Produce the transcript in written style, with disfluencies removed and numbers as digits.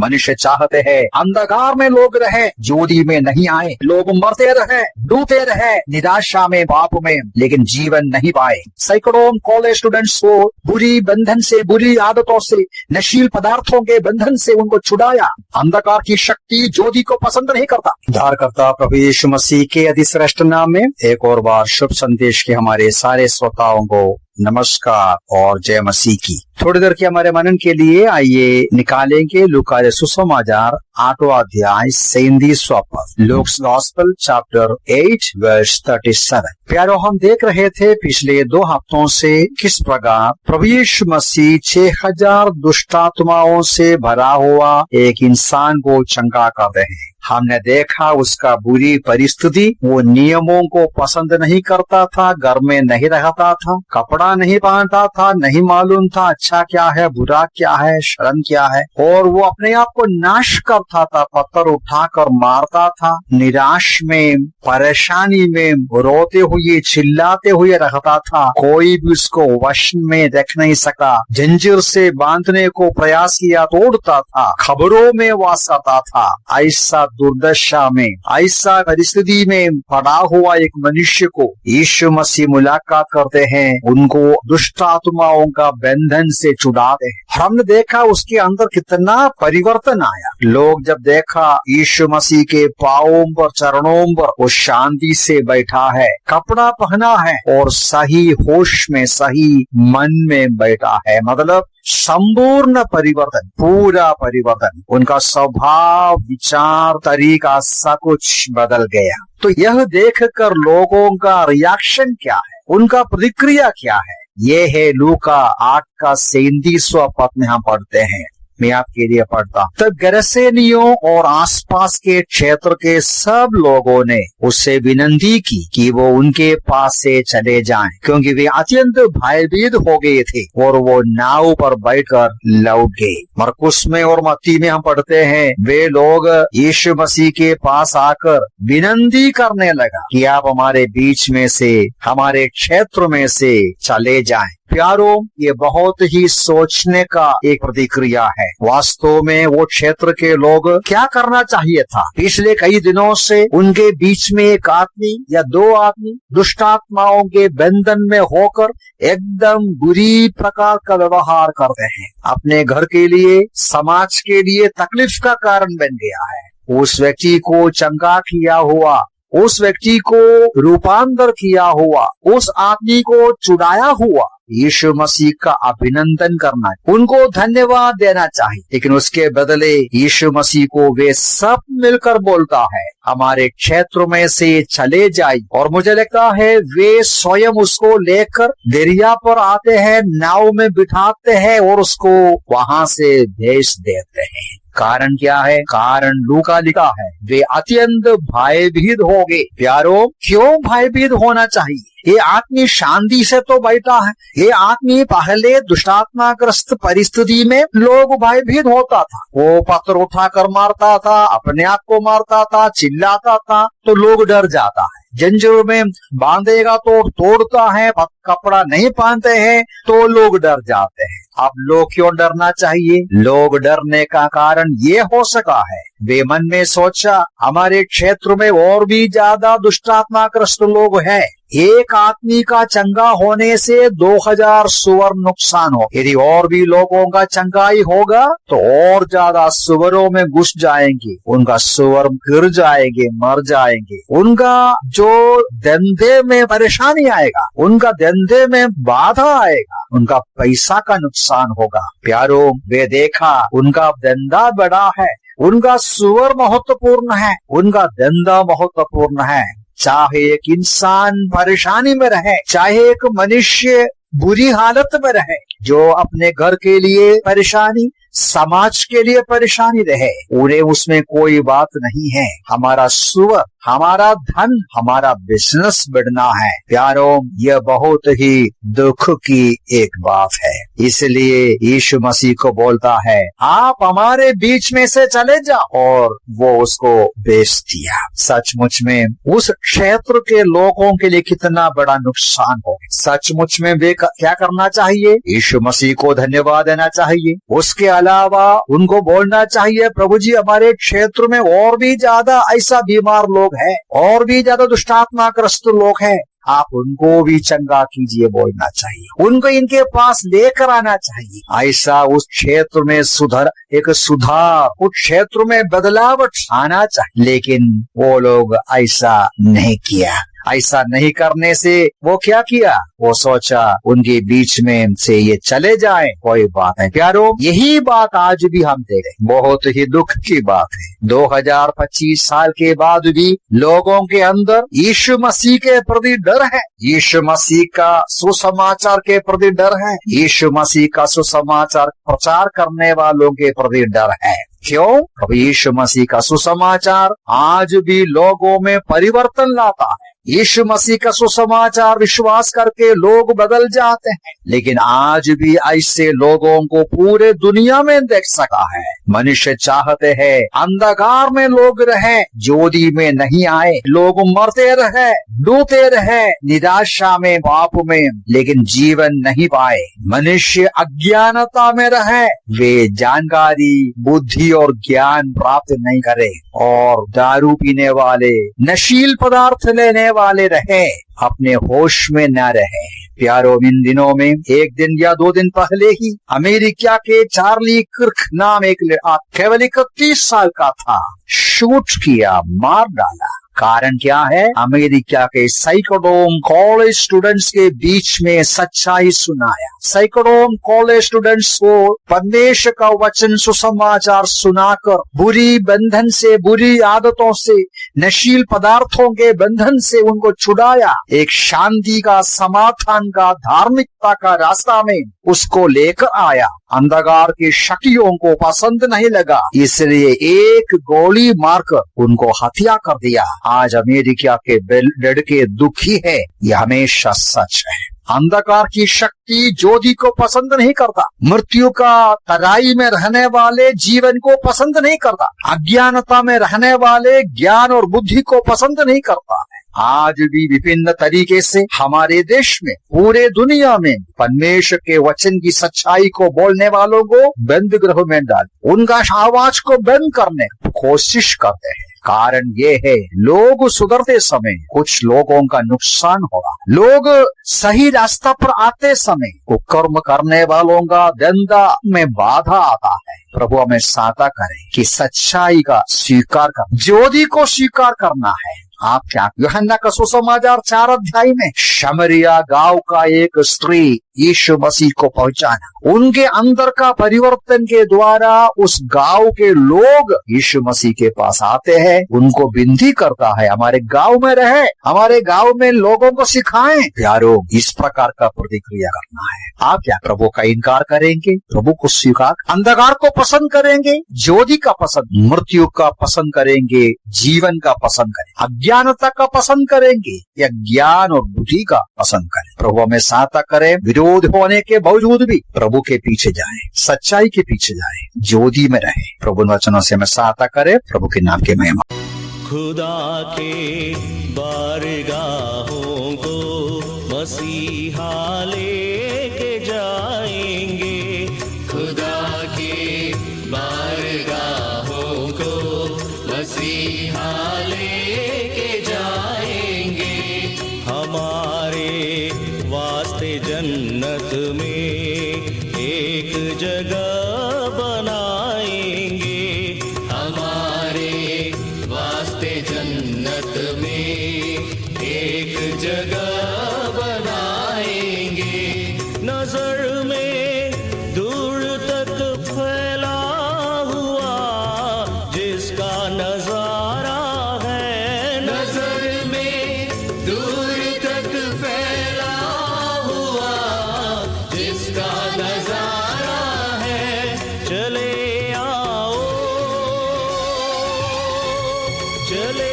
मनुष्य चाहते हैं अंधकार में लोग रहे, ज्योति में नहीं आए। लोग मरते रहे, डूबते रहे निराशा में, पाप में, लेकिन जीवन नहीं पाए। सैकड़ों कॉलेज स्टूडेंट्स को बुरी बंधन से, बुरी आदतों से, नशील पदार्थों के बंधन से उनको छुड़ाया। अंधकार की शक्ति ज्योति को पसंद नहीं करता। उद्धारकर्ता प्रभु यीशु मसीह के अति श्रेष्ठ नाम में एक और बार शुभ संदेश के हमारे सारे श्रोताओं को नमस्कार और जय मसीह की। थोड़ी देर के हमारे मनन के लिए आइए निकालेंगे लूका सुसमाचार 8वां अध्याय 37वां पद, लुक्स गॉस्पेल चैप्टर 8 वर्स 37। प्यारो, हम देख रहे थे पिछले 2 हफ्तों से किस प्रकार प्रभु यीशु मसीह 6000 दुष्टात्माओं से भरा हुआ एक इंसान को चंगा कर रहे हैं। हमने देखा उसका बुरी परिस्थिति, वो नियमों को पसंद नहीं करता था, घर में नहीं रहता था, कपड़ा नहीं पहनता था, नहीं मालूम था अच्छा क्या है, बुरा क्या है, शर्म क्या है, और वो अपने आप को नाश करता था, पत्थर उठाकर मारता था, निराश में, परेशानी में रोते हुए चिल्लाते हुए रहता था। कोई भी उसको वश में रख नहीं सका, जंजीर से बांधने को प्रयास किया, तोड़ता था, खबरों में वासता था। ऐसा दुर्दशा में, ऐसा परिस्थिति में पड़ा हुआ एक मनुष्य को यीशु मसीह मुलाकात करते हैं, उनको दुष्ट आत्माओं का बंधन से छुड़ाते हैं। हमने देखा उसके अंदर कितना परिवर्तन आया। लोग जब देखा यीशु मसीह के पांवों पर, चरणों पर वो शांति से बैठा है, कपड़ा पहना है और सही होश में, सही मन में बैठा है, मतलब संपूर्ण परिवर्तन, पूरा परिवर्तन। उनका स्वभाव, विचार, तरीका सब कुछ बदल गया। तो यह देखकर लोगों का रिएक्शन क्या है, उनका प्रतिक्रिया क्या है, ये है लूका 8 का 37वां पद में हम पढ़ते हैं। मैं आपके लिए पढ़ता। तब गरसेनियों और आसपास के क्षेत्र के सब लोगों ने उससे विनती की कि वो उनके पास से चले जाएं, क्योंकि वे अत्यंत भयभीत हो गए थे और वो नाव पर बैठकर लौट गए। मरकुस में और मत्ती में हम पढ़ते हैं, वे लोग यीशु मसीह के पास आकर विनती करने लगा कि आप हमारे बीच में से, हमारे क्षेत्र में से चले जाएं। प्यारो, ये बहुत ही सोचने का एक प्रतिक्रिया है। वास्तव में वो क्षेत्र के लोग क्या करना चाहिए था? पिछले कई दिनों से उनके बीच में एक आदमी या 2 आदमी दुष्टात्माओं के बंधन में होकर एकदम बुरी प्रकार का व्यवहार करते हैं, अपने घर के लिए, समाज के लिए तकलीफ का कारण बन गया है। उस व्यक्ति को चंगा किया हुआ, उस व्यक्ति को रूपांतर किया हुआ, उस आदमी को छुड़ाया हुआ यीशु मसीह का अभिनंदन करना, उनको धन्यवाद देना चाहिए। लेकिन उसके बदले यीशु मसीह को वे सब मिलकर बोलता है, हमारे क्षेत्र में से चले जाइए। और मुझे लगता है वे स्वयं उसको लेकर दरिया पर आते हैं, नाव में बिठाते हैं और उसको वहां से भेज देते हैं। कारण क्या है? कारण लूका लिखा है, वे अत्यंत भयभीत हो गए। प्यारो, क्यों भयभीत होना चाहिए? ये आदमी शांति से तो बैठा है। ये आदमी पहले दुष्टात्माग्रस्त परिस्थिति में लोग भयभीत होता था, वो पत्थर उठाकर मारता था, अपने आप को मारता था, चिल्लाता था, तो लोग डर जाता है। जंजीर में बांधेगा तो तोड़ता है, कपड़ा नहीं पहनते हैं तो लोग डर जाते हैं। अब लोग क्यों डरना चाहिए? लोग डरने का कारण ये हो सका है, वे मन में सोचा हमारे क्षेत्र में और भी ज्यादा दुष्टात्माग्रस्त लोग हैं, एक आदमी का चंगा होने से 2000 सुअर नुकसान हो। यदि और भी लोगों का चंगाई होगा तो और ज्यादा सुअरों में घुस जाएंगे, उनका सुअर गिर जाएंगे, मर जाएंगे, उनका जो धंधे में परेशानी आएगा, उनका धंधे में बाधा आएगा, उनका पैसा का नुकसान होगा। प्यारो, वे देखा उनका धंधा बड़ा है, उनका सुअर महत्वपूर्ण है, उनका धंधा महत्वपूर्ण है। चाहे एक इंसान परेशानी में रहे, चाहे एक मनुष्य बुरी हालत में रहे, जो अपने घर के लिए परेशानी, समाज के लिए परेशानी रहे, उन्हें उसमें कोई बात नहीं है। हमारा सुअर, हमारा धन, हमारा बिजनेस बढ़ना है। प्यारों, यह बहुत ही दुख की एक बात है। इसलिए यीशु मसीह को बोलता है, आप हमारे बीच में से चले जाओ, और वो उसको बेच दिया। सचमुच में उस क्षेत्र के लोगों के लिए कितना बड़ा नुकसान हो। सचमुच में वे क्या करना चाहिए? यीशु मसीह को धन्यवाद देना चाहिए। उसके अलावा उनको बोलना चाहिए, प्रभु जी हमारे क्षेत्र में और भी ज्यादा ऐसा बीमार लोग हैं, और भी ज्यादा दुष्टात्माग्रस्त लोग हैं, आप उनको भी चंगा कीजिए बोलना चाहिए। उनको इनके पास लेकर आना चाहिए। ऐसा उस क्षेत्र में सुधार, उस क्षेत्र में बदलावट आना चाहिए। लेकिन वो लोग ऐसा नहीं किया। ऐसा नहीं करने से वो क्या किया? वो सोचा उनके बीच में से ये चले जाएं, कोई बात नहीं। प्यारो, यही बात आज भी हम देख रहे हैं। बहुत ही दुख की बात है। 2025 साल के बाद भी लोगों के अंदर यीशु मसीह के प्रति डर है, यीशु मसीह का सुसमाचार के प्रति डर है, यीशु मसीह का सुसमाचार प्रचार करने वालों के प्रति डर है। क्यों? अब यीशु मसीह का सुसमाचार आज भी लोगों में परिवर्तन लाता है। यीशु मसीह का सुसमाचार विश्वास करके लोग बदल जाते हैं। लेकिन आज भी ऐसे लोगों को पूरे दुनिया में देख सका है। मनुष्य चाहते हैं अंधकार में लोग रहे, ज्योति में नहीं आए। लोग मरते रहे, डूबते रहे निराशा में, पाप में, लेकिन जीवन नहीं पाए। मनुष्य अज्ञानता में रहे, वे जानकारी, बुद्धि और ज्ञान प्राप्त नहीं करे, और दारू पीने वाले, नशील पदार्थ लेने वाले रहे, अपने होश में न रहे। प्यारो, इन दिनों में एक दिन या 2 दिन पहले ही अमेरिका के चार्ली किर्क नाम एक लड़का, केवल 31 साल का था, शूट किया, मार डाला। कारण क्या है? अमेरिका के सैकड़ों कॉलेज स्टूडेंट्स के बीच में सच्चाई सुनाया। सैकड़ों कॉलेज स्टूडेंट्स को परमेश्वर का वचन सुसमाचार सुनाकर बुरी बंधन से, बुरी आदतों से, नशील पदार्थों के बंधन से उनको छुड़ाया। एक शांति का, समाधान का, धार्मिकता का रास्ता में उसको लेकर आया। अंधकार की शक्तियों को पसंद नहीं लगा, इसलिए एक गोली मारकर उनको हत्या कर दिया। आज अमेरिका के लड़के दुखी है, यह हमेशा सच है। अंधकार की शक्ति ज्योति को पसंद नहीं करता। मृत्यु का तराई में रहने वाले जीवन को पसंद नहीं करता। अज्ञानता में रहने वाले ज्ञान और बुद्धि को पसंद नहीं करता है। आज भी विभिन्न तरीके से हमारे देश में, पूरे दुनिया में परमेश्वर के वचन की सच्चाई को बोलने वालों को बंद गृह में डाल, उनका आवाज को बंद करने की कोशिश करते हैं। कारण ये है, लोग सुधरते समय कुछ लोगों का नुकसान होगा। लोग सही रास्ता पर आते समय कुकर्म करने वालों का धंधा में बाधा आता है। प्रभु हमें सहायता करे कि सच्चाई का स्वीकार कर, ज्योति को स्वीकार करना है। आप क्या? यूहन्ना का सुसमाचार 4 अध्याय में शमरिया गांव का एक स्त्री यीशु मसीह को पहुंचाना, उनके अंदर का परिवर्तन के द्वारा उस गांव के लोग यीशु मसीह के पास आते हैं। उनको विनती करता है, हमारे गांव में रहे, हमारे गांव में लोगों को सिखाएं। प्यारो, इस प्रकार का प्रतिक्रिया करना है। आप क्या प्रभु का इनकार करेंगे? प्रभु को स्वीकार, अंधकार को पसंद करेंगे, ज्योति का पसंद, मृत्यु का पसंद करेंगे, जीवन का पसंद करेंगे, अज्ञानता का पसंद करेंगे, या ज्ञान और बुद्धि का पसंद करें? प्रभु हमें सहायता करे, विरोध होने के बावजूद भी प्रभु के पीछे जाएं, सच्चाई के पीछे जाएं, ज्योति में रहे। प्रभु वचनों से हमें सहायता करे। प्रभु के नाम के महिमा। खुदा के बारगाहों को मसीहा लेके जाएंगे, खुदा के बारगाहों को मसीहा लेके जाएंगे। हमारे वास्ते जन्नत में एक जगह बनाएंगे, हमारे वास्ते जन्नत में एक जगह बनाएंगे। नजर में दूर तक फैला हुआ जिसका नजारा है, नजर में दूर तक फैला हुआ जिसका नजारा है। चले आओ, चले